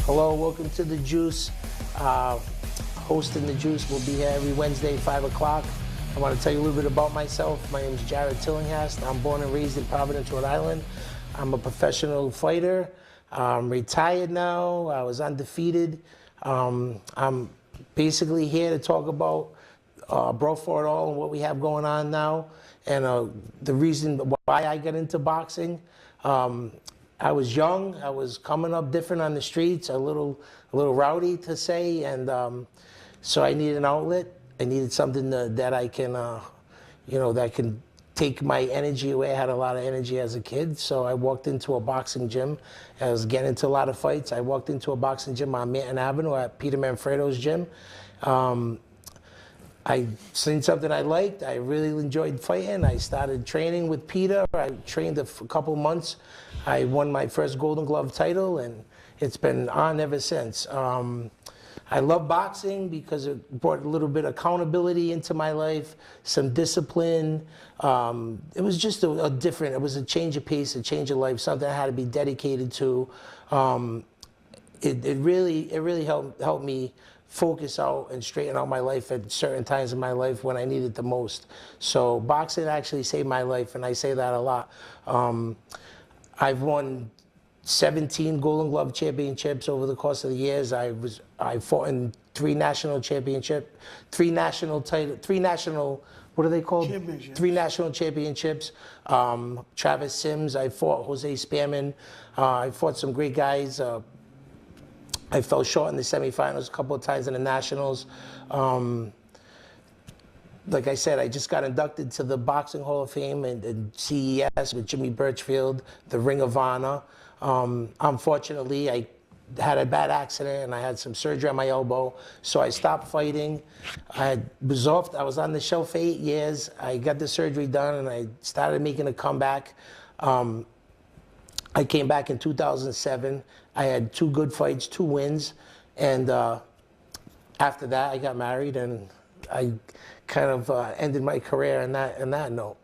Hello, welcome to The Juice. Hosting The Juice. We'll be here every Wednesday, 5 o'clock. I want to tell you a little bit about myself. My name is Jarrod Tillinghast. I'm born and raised in Providence, Rhode Island. I'm a professional fighter. I'm retired now. I was undefeated. I'm basically here to talk about Brawl for it all and what we have going on now, and the reason why I got into boxing. I was young. I was coming up different on the streets, a little rowdy to say, and so I needed an outlet. I needed something that I can, that can take my energy away. I had a lot of energy as a kid, so I walked into a boxing gym. I was getting into a lot of fights. I walked into a boxing gym on Manton Avenue at Peter Manfredo's gym. I seen something I liked. I really enjoyed fighting. I started training with Peter. I trained a couple months. I won my first Golden Glove title, and it's been on ever since. I love boxing because it brought a little bit of accountability into my life, some discipline. It was just it was a change of pace, a change of life, something I had to be dedicated to. It really helped me focus out and straighten out my life at certain times in my life when I needed the most. So boxing actually saved my life, and I say that a lot. I've won 17 Golden Glove championships over the course of the years. I fought in three national, what are they called? Championships. 3 national championships. Travis Sims, I fought Jose Spearman. I fought some great guys. I fell short in the semifinals a couple of times in the nationals. Like I said, I just got inducted to the Boxing Hall of Fame and CES with Jimmy Birchfield, the Ring of Honor. Unfortunately, I had a bad accident and I had some surgery on my elbow, so I stopped fighting. I was on the shelf for 8 years. I got the surgery done and I started making a comeback. I came back in 2007. I had 2 good fights, 2 wins, and after that I got married and I kind of ended my career on that note.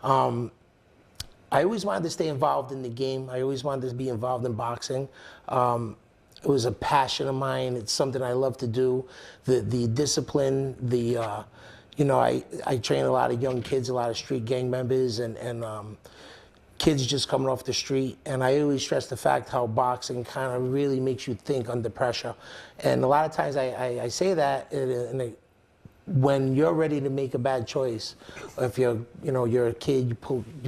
I always wanted to stay involved in the game. I always wanted to be involved in boxing. It was a passion of mine. It's something I love to do. The discipline, I train a lot of young kids, a lot of street gang members, and kids just coming off the street. And I always stress the fact how boxing kind of really makes you think under pressure. And a lot of times I say that when you're ready to make a bad choice, if you're a kid, you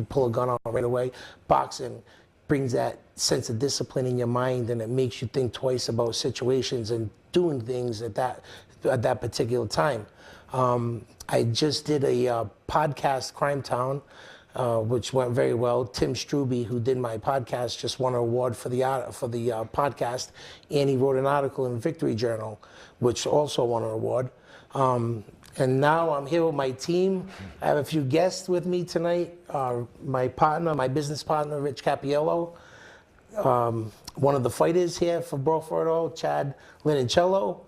pull a gun out right away. Boxing brings that sense of discipline in your mind, and it makes you think twice about situations and doing things at that particular time. I just did a podcast, Crime Town, which went very well. Tim Struby, who did my podcast, just won an award for the podcast, and he wrote an article in Victory Journal, which also won an award. And now I'm here with my team. I have a few guests with me tonight. My business partner, Rich Cappiello. One of the fighters here for Brawl for it all, Chad Leoncello.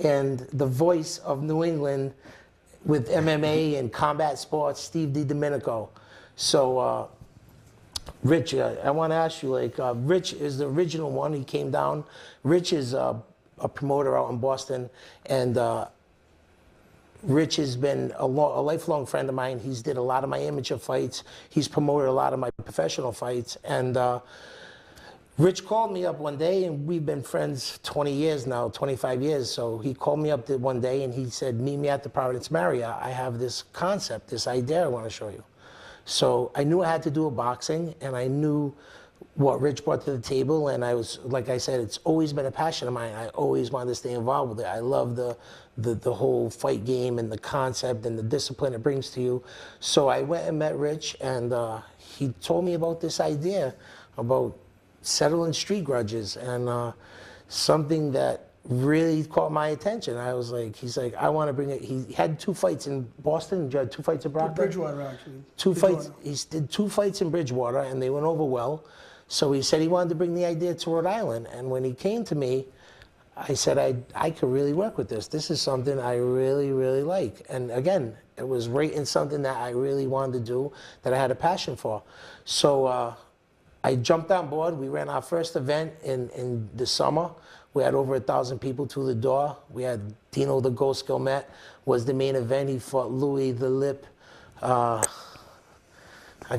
And the voice of New England with MMA and combat sports, Steve DiDomenico. So, Rich, I want to ask you, Rich is the original one. He came down. Rich is a promoter out in Boston, and Rich has been a lifelong friend of mine. He's did a lot of my amateur fights. He's promoted a lot of my professional fights. And Rich called me up one day, and we've been friends 20 years now, 25 years. So he called me up one day, and he said, meet me at the Providence Marriott. I have this concept, this idea I want to show you. So I knew I had to do a boxing, and I knew what Rich brought to the table, and I was, like I said, it's always been a passion of mine. I always wanted to stay involved with it. I love the whole fight game and the concept and the discipline it brings to you. So I went and met Rich, and he told me about this idea about settling street grudges, and something that really caught my attention. I was like, he's like, I want to bring it. He had 2 fights in Boston. He had 2 fights in Brockton. Bridgewater, actually. 2 fights. He did 2 fights in Bridgewater, and they went over well. So he said he wanted to bring the idea to Rhode Island. And when he came to me, I said, I could really work with this. This is something I really, really like. And again, it was right in something that I really wanted to do, that I had a passion for. So I jumped on board. We ran our first event in the summer. We had over 1,000 people through the door. We had Dino the Ghost Gilmet was the main event. He fought Louis the Lip. I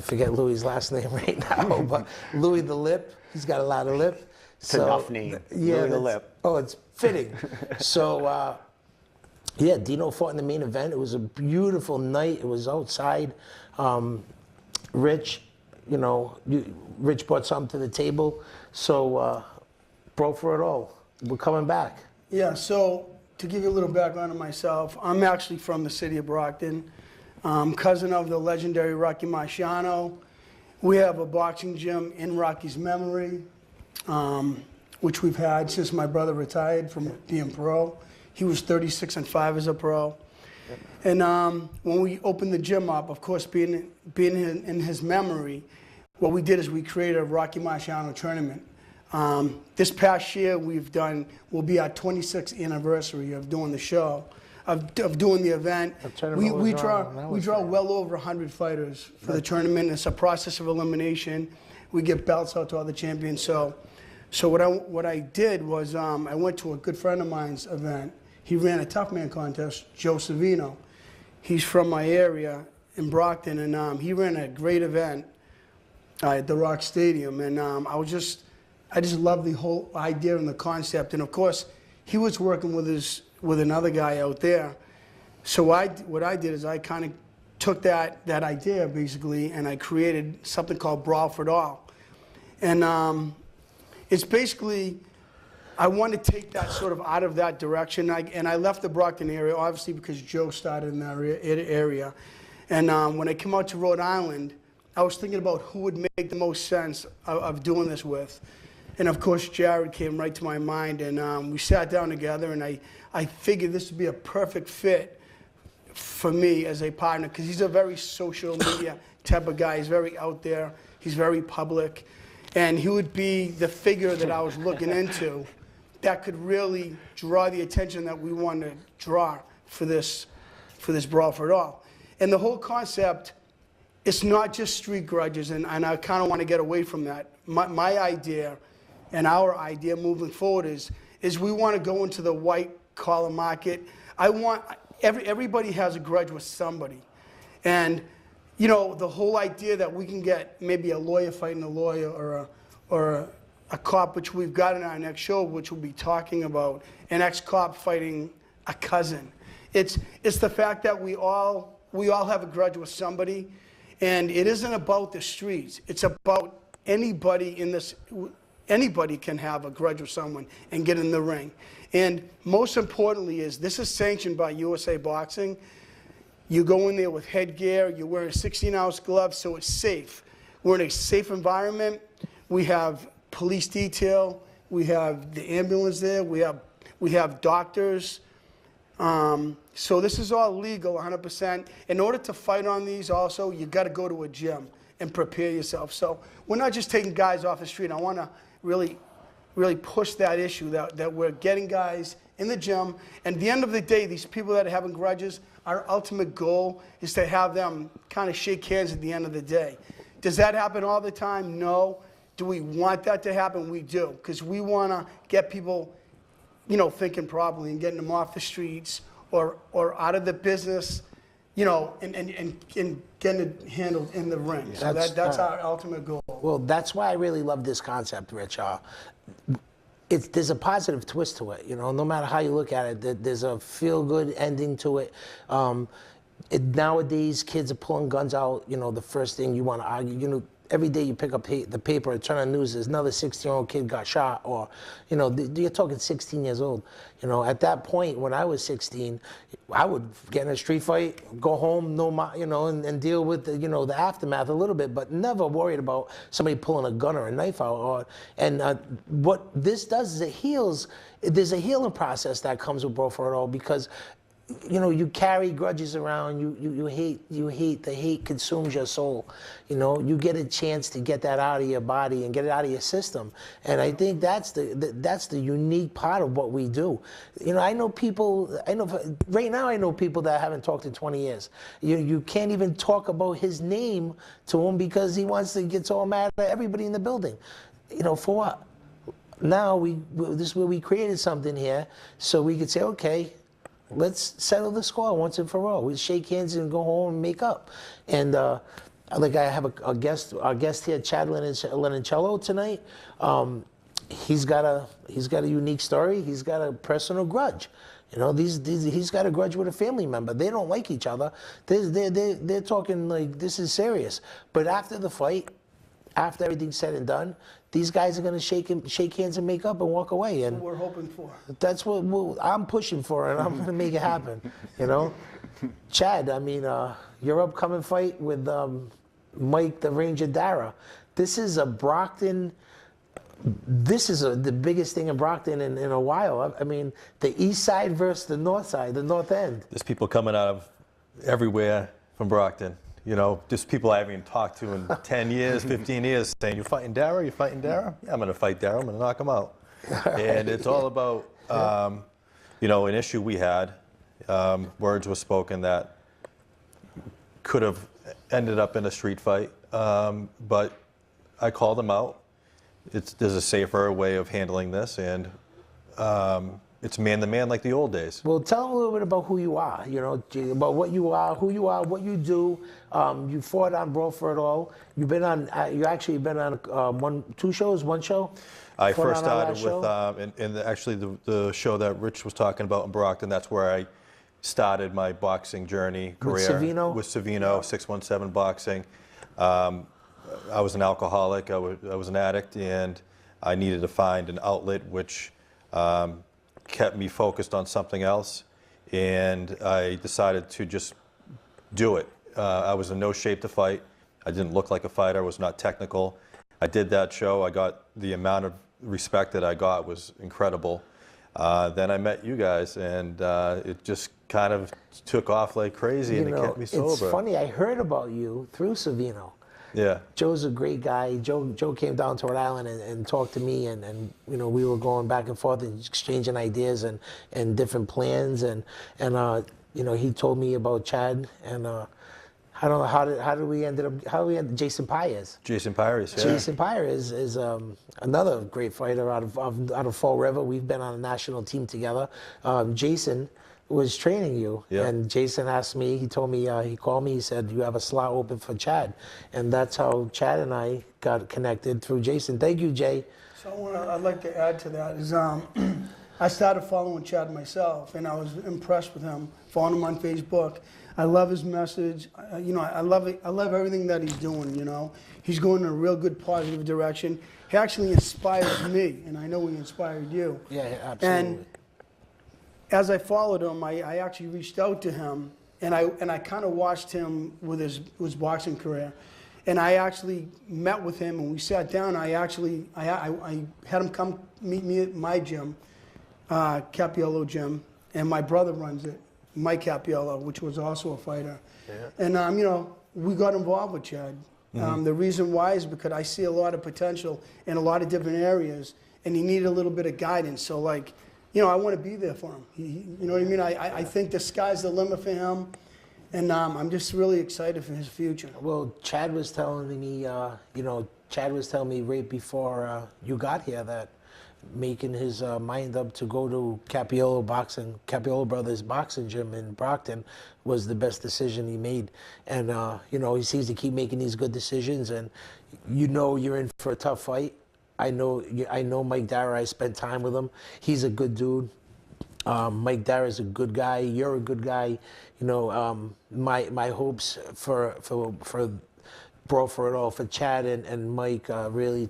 forget Louis' last name right now, but Louis the Lip. He's got a lot of lip. It's a tough name, yeah, Louis the Lip. Oh, it's fitting. So, yeah, Dino fought in the main event. It was a beautiful night. It was outside. Rich, you know, Rich brought something to the table. So, Brawl for it all. We're coming back. Yeah, so to give you a little background on myself, I'm actually from the city of Brockton. Cousin of the legendary Rocky Marciano. We have a boxing gym in Rocky's memory, which we've had since my brother retired from being pro. He was 36-5 as a pro. And when we opened the gym up, of course, being in his memory, what we did is we created a Rocky Marciano tournament. This past year, will be our 26th anniversary of doing the show, of doing the event. We draw well over 100 fighters for the tournament. It's a process of elimination. We give belts out to all the champions. So what I did was I went to a good friend of mine's event. He ran a tough man contest, Joe Savino. He's from my area in Brockton, and he ran a great event at the Rock Stadium. And I just love the whole idea and the concept. And of course, he was working with another guy out there. So what I did is I kind of took that idea basically, and I created something called Brawl for it all. And it's basically, I want to take that sort of out of that direction. And I left the Brockton area, obviously, because Joe started in that area. And when I came out to Rhode Island, I was thinking about who would make the most sense of doing this with. And of course, Jarrod came right to my mind, and we sat down together, and I figured this would be a perfect fit for me as a partner, because he's a very social media type of guy. He's very out there. He's very public. And he would be the figure that I was looking into that could really draw the attention that we want to draw for this Brawl for it all. And the whole concept, it's not just street grudges, and I kind of want to get away from that. My idea and our idea moving forward is we want to go into the white collar market. I want, everybody has a grudge with somebody. And, you know, the whole idea that we can get maybe a lawyer fighting a lawyer, or a cop, which we've got in our next show, which we'll be talking about, an ex-cop fighting a cousin. It's the fact that we all have a grudge with somebody, and it isn't about the streets. It's about anybody in this. Anybody can have a grudge with someone and get in the ring. And most importantly is, this is sanctioned by USA Boxing. You go in there with headgear, you're wearing 16-ounce gloves, so it's safe. We're in a safe environment. We have police detail. We have the ambulance there. We have doctors. So this is all legal, 100%. In order to fight on these also, you got to go to a gym and prepare yourself. So we're not just taking guys off the street. I want to really push that issue that we're getting guys in the gym. And at the end of the day, these people that are having grudges, our ultimate goal is to have them kind of shake hands at the end of the day. Does that happen all the time? No. Do we want that to happen? We do, because we want to get people, you know, thinking properly and getting them off the streets or out of the business, you know, and getting it handled in the ring. So that's our ultimate goal. Well, that's why I really love this concept, Rich. There's a positive twist to it, you know. No matter how you look at it, there's a feel-good ending to it. Nowadays, kids are pulling guns out. You know, the first thing you want to argue, you know, every day you pick up the paper and turn on the news, there's another 16-year-old kid got shot, or, you know, you're talking 16 years old. You know, at that point, when I was 16, I would get in a street fight, go home, you know, and deal with the, you know, the aftermath a little bit, but never worried about somebody pulling a gun or a knife out. And what this does is it heals. There's a healing process that comes with Brawl for it all, because you know, you carry grudges around. You hate. The hate consumes your soul. You know, you get a chance to get that out of your body and get it out of your system. And I think that's the unique part of what we do. You know, I know people. Right now I know people that I haven't talked in 20 years. You can't even talk about his name to him because he wants to get so mad at everybody in the building. You know, for what? Now this is where we created something here, so we could say, okay, let's settle the score once and for all. We shake hands and go home and make up. And like I have our guest here, Chad Leoncello tonight. He's got a unique story. He's got a personal grudge. You know, he's got a grudge with a family member. They don't like each other. They're talking like this is serious. But after the fight, after everything's said and done, these guys are going to shake hands and make up and walk away. And That's what we're hoping for. that's what I'm pushing for, and I'm going to make it happen. You know, Chad. I mean, your upcoming fight with Mike the Ranger Dara. This is a Brockton. This is the biggest thing in Brockton in a while. I mean, the east side versus the north side, the north end. There's people coming out of everywhere from Brockton. You know, just people I haven't even talked to in 10 years, 15 years, saying, "You're fighting Dara? You're fighting Dara?" Yeah, I'm going to fight Dara. I'm going to knock him out. And it's all about, you know, an issue we had. Words were spoken that could have ended up in a street fight, but I called him out. There's a safer way of handling this, and it's man-to-man like the old days. Well, tell them a little bit about who you are, you know, about what you are, who you are, what you do. You fought on Brawl for It All. You've been on, you actually been on two shows, one show? I first started with, actually the show that Rich was talking about in Brockton, that's where I started my boxing journey career. With Savino? With Savino, 617 Boxing. I was an alcoholic, I was an addict, and I needed to find an outlet which kept me focused on something else, and I decided to just do it. I was in no shape to fight. I didn't look like a fighter. I was not technical. I did that show. I got the amount of respect that I got was incredible. Then I met you guys, and it just kind of took off like crazy, and it kept me sober. It's funny, I heard about you through Savino. Yeah. Joe's a great guy. Joe came down to Rhode Island and talked to me, and you know, we were going back and forth and exchanging ideas and different plans, and you know, he told me about Chad, and I don't know how did we end up Jason Pyers. Jason Pyers, yeah. Jason Pyers is another great fighter out of Fall River. We've been on a national team together. Jason was training you, yeah. And Jason asked me, he told me, he called me, he said, you have a slot open for Chad. And that's how Chad and I got connected through Jason. Thank you, Jay. So I'd like to add to that is I started following Chad myself, and I was impressed with him, following him on Facebook. I love his message. You know, I love it. I love everything that he's doing, you know. He's going in a real good, positive direction. He actually inspires me, and I know he inspired you. Yeah, absolutely. And as I followed him, I actually reached out to him, and I kind of watched him with his boxing career, and I actually met with him, and we sat down. I had him come meet me at my gym, Cappiello gym, and my brother runs it, Mike Cappiello, which was also a fighter. Yeah. And you know, we got involved with Chad. Mm-hmm. The reason why is because I see a lot of potential in a lot of different areas, and he needed a little bit of guidance. So like, you know, I want to be there for him. You know what I mean? I think the sky's the limit for him, and I'm just really excited for his future. Well, Chad was telling me, you know, Chad was telling me right before you got here that making his mind up to go to Cappiello Brothers Boxing Gym in Brockton was the best decision he made. And, you know, he seems to keep making these good decisions, and you know you're in for a tough fight. I know Mike Dara. I spent time with him. He's a good dude. Mike Dara is a good guy. You're a good guy. You know, my hopes for Brawl for It All, for Chad and Mike, really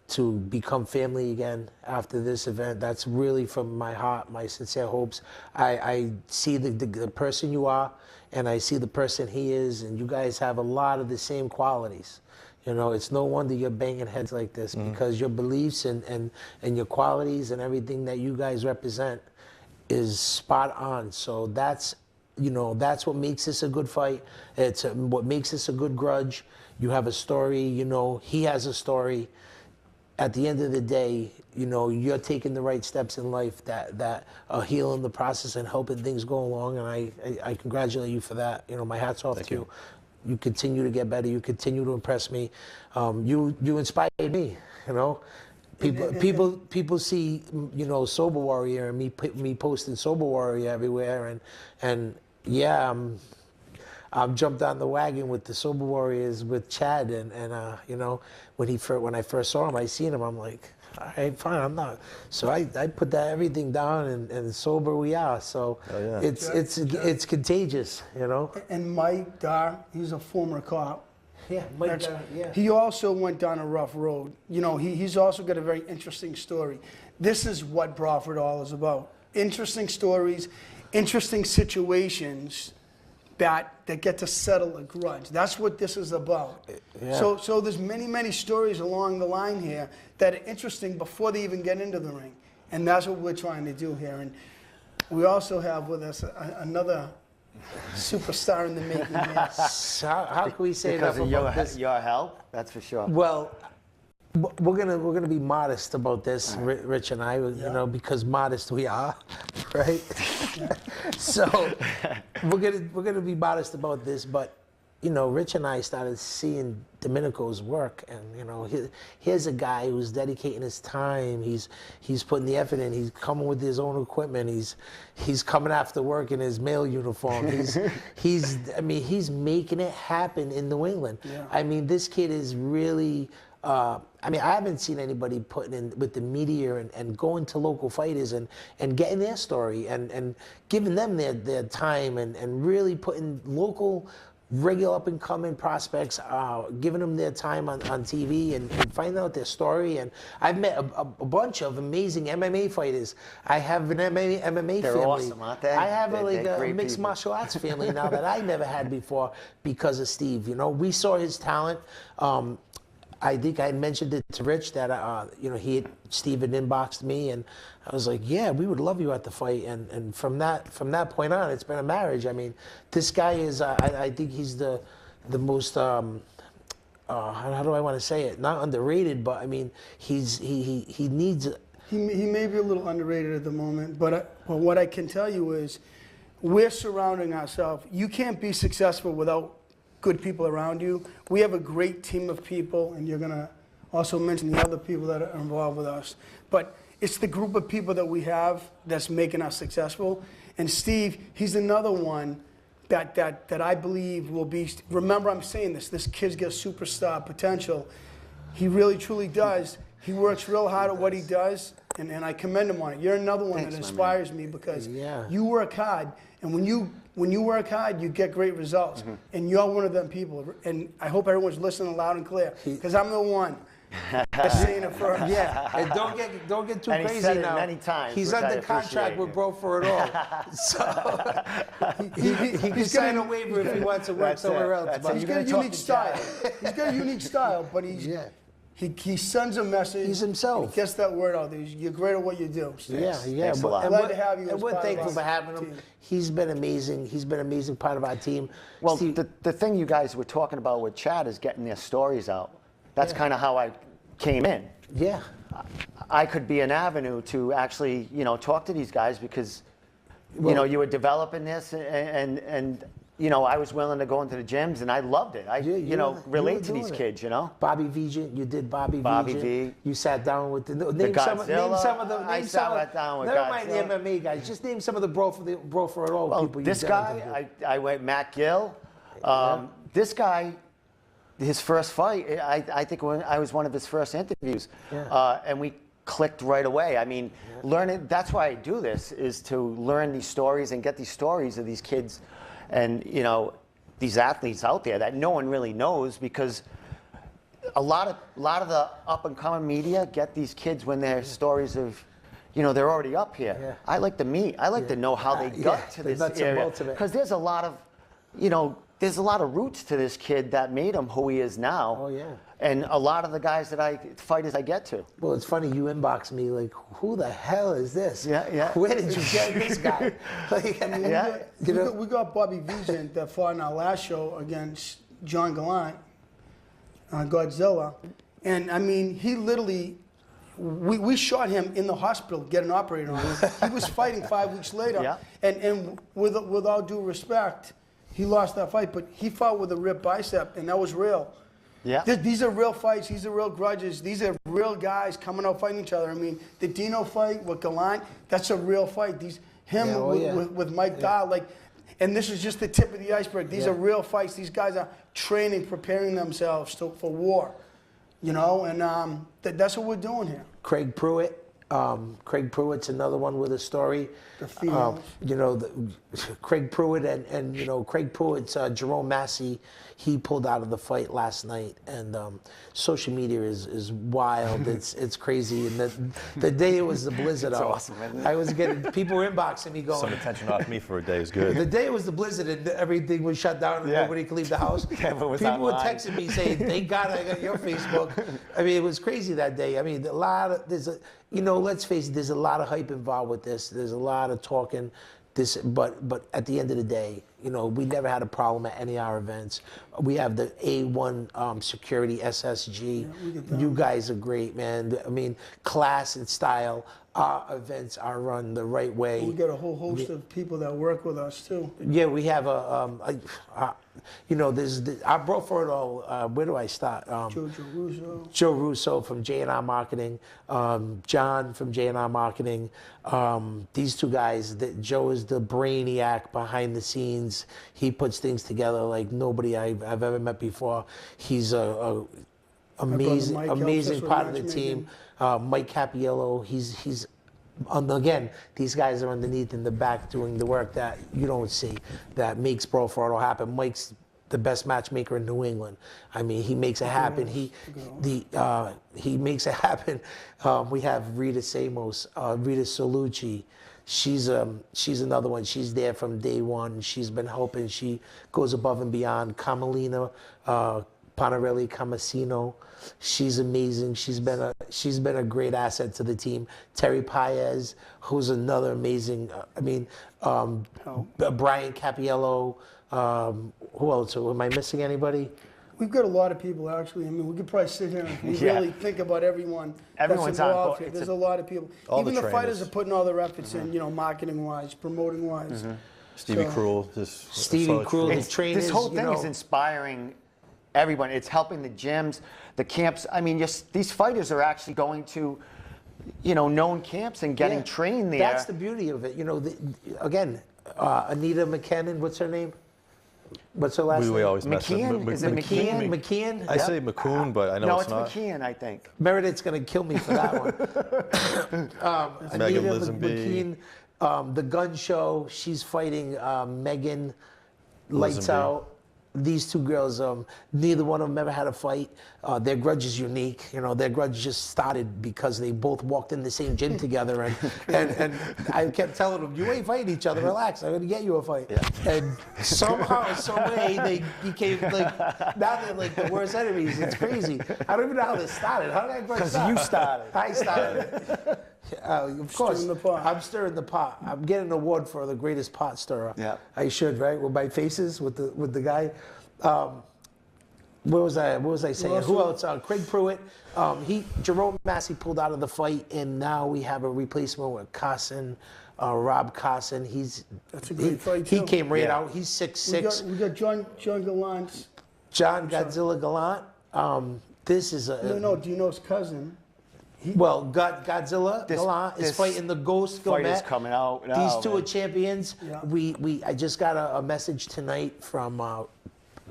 to become family again after this event. That's really from my heart, my sincere hopes. I see the person you are, and I see the person he is, and you guys have a lot of the same qualities. You know, it's no wonder you're banging heads like this, because your beliefs and your qualities and everything that you guys represent is spot on. So that's, you know, that's what makes this a good fight. It's what makes this a good grudge. You have a story, you know, he has a story. At the end of the day, you know, you're taking the right steps in life that are healing the process and helping things go along. And I congratulate you for that. You know, my hat's off to you. You continue to get better. You continue to impress me. You inspired me, you know. People see, you know, Sober Warrior and me posting Sober Warrior everywhere, and yeah, I'm jumped on the wagon with the Sober Warriors with Chad, and you know, when I first saw him, I seen him, I'm like, all right, fine, I'm not. So I put everything down, and sober we are. So it's contagious, you know. And Mike Dar, he's a former cop. Yeah, Mike Dar, yeah. He also went down a rough road. You know, he's also got a very interesting story. This is what Brawl for All is about. Interesting stories, interesting situations that get to settle a grudge. That's what this is about. Yeah. So there's many stories along the line here that are interesting before they even get into the ring. And that's what we're trying to do here. And we also have with us another superstar in the making here. So how can we say because enough of about this? your help, that's for sure. Well, we're gonna be modest about this, Rich and I, you know, because modest we are, right? So we're gonna be modest about this, but you know, Rich and I started seeing Domenico's work, and you know, here's a guy who's dedicating his time. He's putting the effort in. He's coming with his own equipment. He's coming after work in his male uniform. I mean, he's making it happen in New England. Yeah. I mean, this kid is really. I mean, I haven't seen anybody putting in with the media and going to local fighters and getting their story and giving them their time and really putting local, regular up-and-coming prospects, giving them their time on TV and finding out their story. And I've met a bunch of amazing MMA fighters. I have an MMA family. They're awesome, aren't they? I have They're a great mixed people. martial arts family now that I never had before because of Steve. You know, we saw his talent. I think I had mentioned it to Rich that you know, Steve had inboxed me, and I was like, yeah, we would love you at the fight. And from that point on, it's been a marriage. I mean, this guy is I think he's the most how do I want to say it? Not underrated, but I mean, he needs. He may be a little underrated at the moment, but what I can tell you is we're surrounding ourselves. You can't be successful without good people around you. We have a great team of people, and you're going to also mention the other people that are involved with us. But it's the group of people that we have that's making us successful. And Steve, he's another one that I believe will be, remember I'm saying this kid's got superstar potential. He really, truly does. He works real hard at what he does, and I commend him on it. You're another one that inspires me because you work hard, and when you work hard, you get great results. And you're one of them people. And I hope everyone's listening loud and clear, because I'm the one that's saying it first. Yeah, and don't get too And crazy he said it now. many times, He's which I under contract appreciate. with Brawl for It All, so he can sign a waiver if he wants to work That's somewhere it. else. That's But it. He's You got a gotta talk unique to style. He's got a unique style, but he sends a message. He's himself. He gets that word out there. You're great at what you do. Yeah. Thanks a lot. And Glad we're, to have you and as we're part of thankful our for having him. team. He's been amazing. He's been an amazing part of our team. Well, Steve, the thing you guys were talking about with Chad is getting their stories out. That's kind of how I came in. yeah. I could be an avenue to actually, you know, talk to these guys because, you know, you were developing this and you know, I was willing to go into the gyms and I loved it. You know, relate to these kids, you know. Bobby V, you did Bobby V. You sat down with the Godzilla. I sat down with never mind the Godzilla. MMA guys. Just name some of the Brawl for It All Well, people. this guy, I went Matt Gill. This guy, his first fight, I think I was one of his first interviews, and we clicked right away. I mean, learning. That's why I do this, is to learn these stories and get these stories of these kids, and you know, these athletes out there that no one really knows, because a lot of the up and coming media get these kids when their stories of, you know, they're already up here. Yeah. I like to meet. I like to know how they got to the this nuts and area, bolts of it. because there's a lot of, you know, there's a lot of roots to this kid that made him who he is now. Oh, yeah. and a lot of the guys fighters I get to. Well, it's funny, you inbox me like, who the hell is this? Yeah. Where did you get this guy? Like, Yeah. We got Bobby Vincent that fought in our last show against John Gallant, Godzilla. And I mean, he literally, we shot him in the hospital, getting operated on. He was fighting 5 weeks later. Yeah. And with all due respect, he lost that fight, but he fought with a ripped bicep, and that was real. Yeah. These are real fights. These are real grudges. These are real guys coming out fighting each other. I mean, the Dino fight with Gallant, that's a real fight. With Mike Dahl, like, and this is just the tip of the iceberg. These are real fights. These guys are training, preparing themselves for war, you know, and that's what we're doing here. Craig Pruitt. Craig Pruitt's another one with a story. The females. You know, Craig Pruitt and you know, Craig Pruitt's Jerome Massey, he pulled out of the fight last night, and social media is wild. It's crazy. And the day it was the blizzard, It's awesome, isn't it? I was getting, people were inboxing me going, Some attention off me for a day is good. the day it was the blizzard and everything was shut down and nobody could leave the house. Kevin was People were online. texting me saying, "Thank God I got your Facebook." I mean, it was crazy that day. I mean, you know, let's face it. There's a lot of hype involved with this. There's a lot of talking. But at the end of the day, you know, we never had a problem at any of our events. We have the A1 security SSG. You guys are great, man. I mean, class and style. Our events are run the right way. We got a whole host of people that work with us too. Yeah, we have you know, there's our Brawl for It All. Where do I start? Joe Russo from J&R Marketing, John from J&R Marketing. These two guys. Joe is the brainiac behind the scenes. He puts things together like nobody I've ever met before. He's amazing part of the team. Mike Cappiello, he's again, these guys are underneath in the back doing the work that you don't see, that makes Brawl for It All happen. Mike's the best matchmaker in New England. I mean, he makes it happen. He makes it happen. We have Rita Samos, Rita Solucci. She's another one. She's there from day one. She's been helping. She goes above and beyond. Camelina Panarelli Camasino. She's amazing. She's been a great asset to the team. Terry Paez, who's another amazing. Brian Cappiello. Who else? Am I missing anybody? We've got a lot of people, actually. I mean, we could probably sit here and really think about everyone Everyone's that's involved on here. board. There's a lot of people. All Even the the fighters trainers. are putting all their efforts in, you know, marketing-wise, promoting-wise. Stevie So- Cruel. Stevie Cruel, the trainers. This whole you thing know, is inspiring everyone. It's helping the gyms, the camps. I mean, just these fighters are actually going to, you know, known camps and getting trained there. That's the beauty of it. You know, again, Anita McKinnon, what's her name? What's her last We name? always mess McKeon? Is it McKeon? McKean? I say McCoon, but I know No, it's not. McKeon, I think. Meredith's going to kill me for that one. Anita Lisenby. McKean, the gun show, she's fighting Megan Lights Lisenby. Out. These two girls, neither one of them ever had a fight. Their grudge is unique. You know, their grudge just started because they both walked in the same gym together, and I kept telling them, "You ain't fighting each other. Relax. I'm gonna get you a fight." Yeah. And somehow, some way, they became like now they're like the worst enemies. It's crazy. I don't even know how this started. How did I grudge start? you started. I started. Of course, Stirring the pot. I'm stirring the pot. I'm getting an award for the greatest pot stirrer. Yeah. I should, right? With my faces, with the guy. What was I saying? Who else? Craig Pruitt. Jerome Massey pulled out of the fight, and now we have a replacement with Carson, Rob Carson. That's a great fight, He too. came right out. He's 6'6". We got John Gallant. John Godzilla Gallant. This is a No, do you know his cousin? Godzilla This- Gallant is this fighting the Ghost Fighters Gilmet. coming out. These Oh, two man. are champions. Yeah. I just got a message tonight from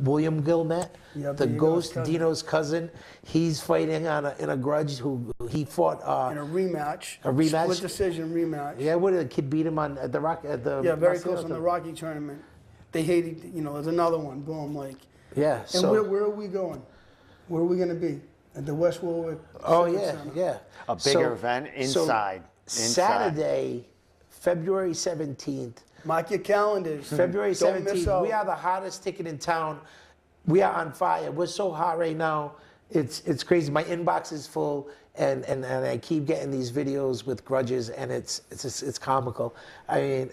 William Gilmet, Yeah, the Dino's Ghost, cousin. Dino's cousin. He's fighting in a grudge. Who he fought In a rematch. A rematch? Split decision rematch. Yeah, what did the kid beat him on at the Rock at the Yeah, very Marcelo close on the thing? Rocky tournament. They hated, you know, there's another one. Boom, like. Yeah. And So where are we going? Where are we going to be? At the West Warwick oh Civic yeah, Center. yeah. A bigger event inside. Saturday, February 17th. Mark your calendars. February Don't miss 17th. out. We are the hottest ticket in town. We are on fire. We're so hot right now. it's crazy. My inbox is full, and I keep getting these videos with grudges, and it's comical. I mean,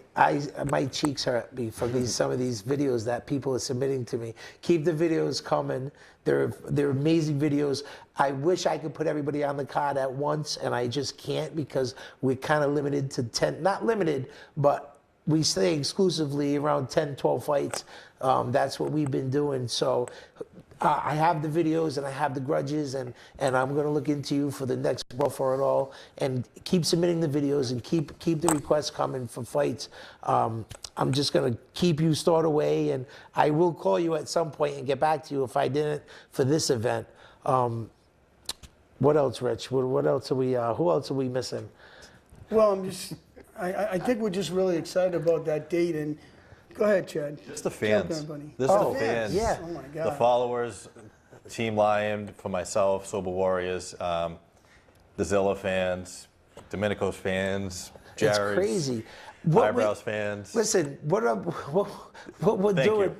my cheeks hurt me from some of these videos that people are submitting to me. Keep the videos coming. They're amazing videos. I wish I could put everybody on the card at once, and I just can't because we're kind of limited to 10. Not limited, but we stay exclusively around 10, 12 fights. That's what we've been doing. So I have the videos and I have the grudges, and I'm going to look into you for the next Brawl for It All, and keep submitting the videos and keep the requests coming for fights. I'm just going to keep you stored away, and I will call you at some point and get back to you if I didn't for this event. What else, Rich? What else are we? Who else are we missing? Well, I think we're just really excited about that date. And go ahead, Chad. Just the fans. Jump in, buddy. This is the fans. Yeah. Oh my God. The followers, Team Lion, for myself, Sober Warriors, the Zilla fans, Domenico's fans, Jared's, It's crazy. Eyebrows fans. Listen, what we're Thank doing. you.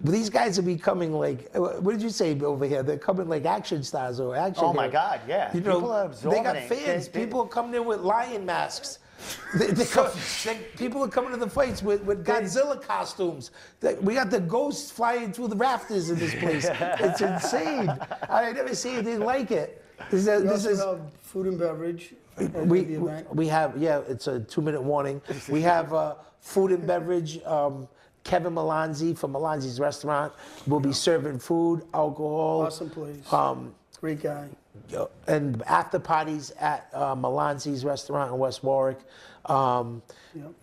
These guys are becoming like, what did you say over here? They're coming like action stars or action. Oh my heroes. God, yeah. You know, People are absorbing they got it. fans. They- People are coming in with lion masks. People are coming to the fights with Godzilla costumes. We got the ghosts flying through the rafters in this place. It's insane. I never seen anything like it. We also have food and beverage at the event. We have, yeah, it's a 2-minute warning. We have food and beverage. Kevin Melanzi from Melanzi's restaurant will be serving food, alcohol. Awesome place. Great guy. And after parties at Melanzi's restaurant in West Warwick.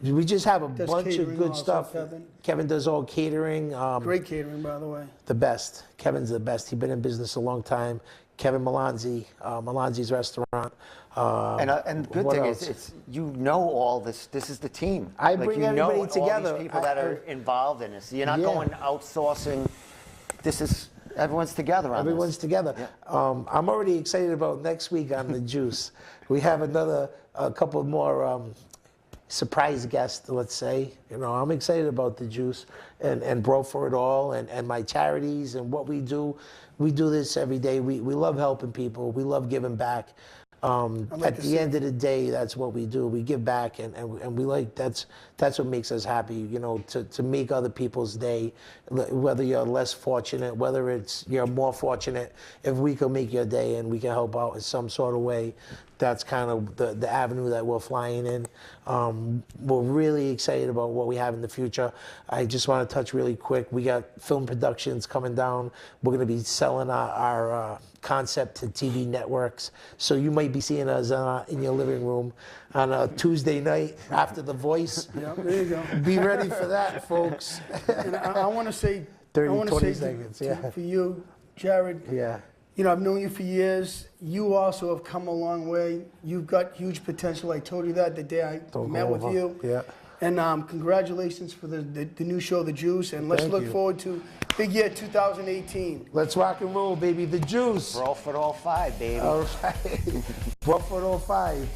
We just have a Does bunch of catering good also, stuff. Kevin. Kevin does all catering. Great catering, by the way. The best. Kevin's the best. He's been in business a long time. Kevin Melanzi, Melanzi's restaurant. And the good what thing else? is, it's all this. This is the team. I bring everybody all together. these people that are involved in this. You're not Yeah. going outsourcing. This is everyone's together on Everyone's this. together. Yeah. I'm already excited about next week on the Juice. We have a couple more surprise guests, let's say. You know, I'm excited about the Juice and Brawl for It All and my charities and what we do. We do this every day. We love helping people. We love giving back. At the end of the day, that's what we do. We give back, and we like that's what makes us happy. You know, to make other people's day, whether you're less fortunate, whether you're more fortunate. If we can make your day and we can help out in some sort of way, that's kind of the avenue that we're flying in. We're really excited about what we have in the future. I just want to touch really quick. We got film productions coming down. We're going to be selling our concept to TV networks. So you might be seeing us in your living room on a Tuesday night after The Voice. Yeah, there you go. Be ready for that, folks. And I want to say, 20 seconds, yeah. for you, Jarrod. Yeah. You know, I've known you for years. You also have come a long way. You've got huge potential. I told you that the day I Don't met go with over. you. Yeah. And congratulations for the new show, The Juice. And let's Thank look you. forward to big year 2018. Let's rock and roll, baby. The Juice. Brawl for All 5, baby. All right. Brawl for It All 5.